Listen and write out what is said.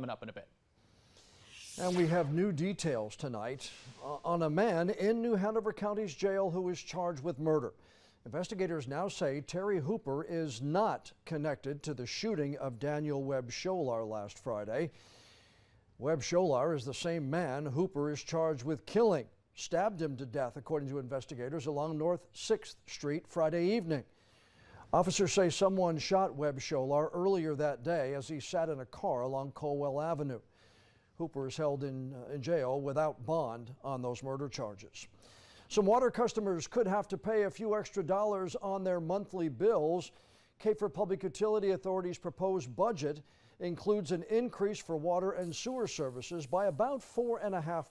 coming up in a bit. And we have new details tonight on a man in New Hanover County's jail who is charged with murder. Investigators now say Terry Hooper is not connected to the shooting of Daniel Webb Scholar last Friday. Webb Scholar is the same man Hooper is charged with killing. Stabbed him to death, according to investigators, along North 6th Street Friday evening. Officers say someone shot Webb Scholar earlier that day as he sat in a car along Colwell Avenue. Hooper is held in jail without bond on those murder charges. Some water customers could have to pay a few extra dollars on their monthly bills. Cape Fear Public Utility Authority's proposed budget includes an increase for water and sewer services by about 4.5%.